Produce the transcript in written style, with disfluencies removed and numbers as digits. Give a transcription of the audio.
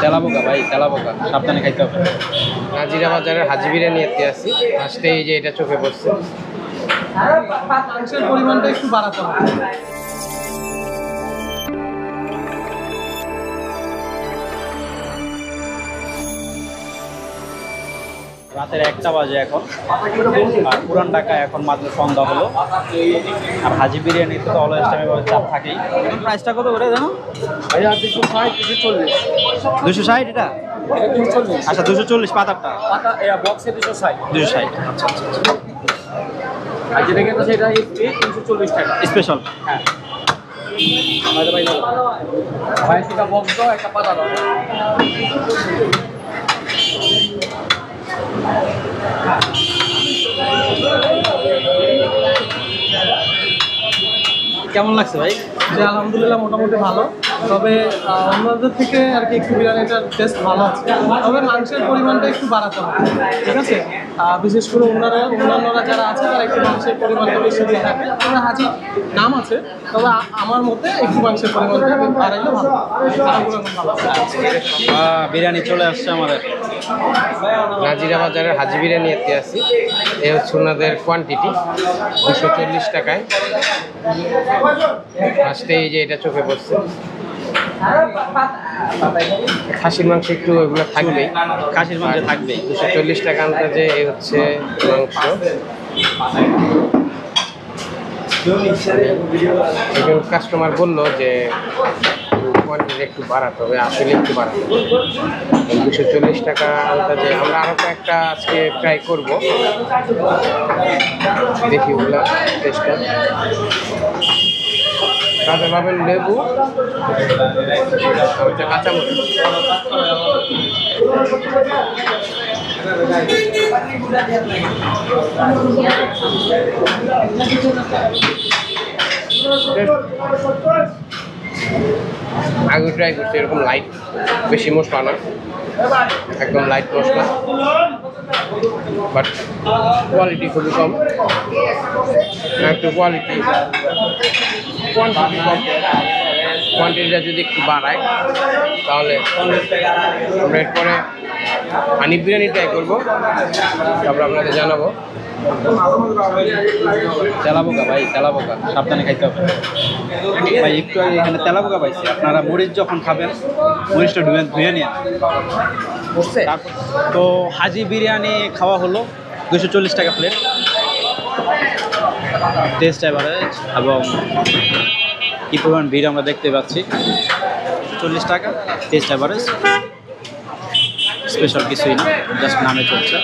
তেলাপোকা ভাই, তেলাপোকা সাবধানে খাইতে হবে। নাজিরা বাজারের হাজি বিরিয়ানি নিতে আসি, ফার্স্টে এই যে এটা চোখে পড়ছে। মাংসের পরিমাণটা একটু বাড়াতে হবে। রাতের 1টা বাজে এখন, আর পুরান ঢাকা এখন মাত্র সন্ধ্যা হলো। আর হাজি বিরিয়ানি তো অলওয়েজ টাইমে চাপ থাকেই। প্রাইসটা কত করে জানো? 260 এটা? আচ্ছা 240 পাতাটা, বক্সে 260। 260। আচ্ছা আচ্ছা আচ্ছা। আর যেটা কিন্তু সেটা 340 টাকা স্পেশাল। হ্যাঁ ভাই, সেটা বক্স দাও, একটা পাতা দাও। কেমন লাগছে ভাই? যে আলহামদুলিল্লাহ মোটামুটি ভালো, তবে অন্যদের থেকে আর কি একটু বিরিয়ানিটার টেস্ট ভালো আছে, তবে মাংসের পরিমাণটা একটু বাড়াতে হবে, ঠিক আছে? বিশেষ করে অন্যান্যরা যারা আছে তারা একটু মাংসের পরিমাণটা বেশি দিয়ে থাকে। তবে হাজি নাম আছে, তবে আমার মতে একটু মাংসের পরিমাণটা বাড়াইলে ভালো, ভালো। বিরিয়ানি চলে আসছে আমাদের। নাজিরা বাজারের হাজি বিরিয়ানি নিতে আসি, এই হচ্ছে ওনাদের কোয়ান্টিটি 240 টাকায়। ফার্স্টে এই যে এটা চোখে পড়ছে। খাসির মাংস একটু এগুলো থাকবেই, খাসির মাংস থাকবেই। 240 টাকা আন্দাজে এই হচ্ছে মাংস। একজন কাস্টমার বললো যে কোয়ান্টিটি একটু বাড়াতে হবে, আসলে একটু বাড়াতে হবে। 240 টাকা আন্দাজে আমরা আরও একটা আজকে ট্রাই করবো, দেখি ওগুলা টেস্টটা। সাথে পাবেন লেবু, কাঁচামরিচ। আগে ট্রাই করছি এরকম লাইট, বেশি মশলা না, একদম লাইট মশলা, বাট কোয়ালিটি খুবই কম। একটু কোয়ান্টিটি কম, কোয়ান্টিটিটা যদি একটু বাড়ায় তাহলে আমরা এরপরে হানি বিরিয়ানি ট্রাই করবো, তারপর আপনাদের জানাবো। তেলাপোকা ভাই, তেলাপোকা সাবধানে খাইতে হবে ভাই। একটু আগে এখানে তেলাপোকা পাইছি, আপনারা মরিচ যখন খাবেন মরিচটা ধুয়ে নিয়ে। তো হাজি বিরিয়ানি খাওয়া হলো, 240 টাকা প্লেট, টেস্ট এভারেজ এবং কি পরিমাণ ভিড় আমরা দেখতে পাচ্ছি। 40 টাকা, টেস্ট এভারেজ, স্পেশাল কিছুই না, জাস্ট নামে চলছে।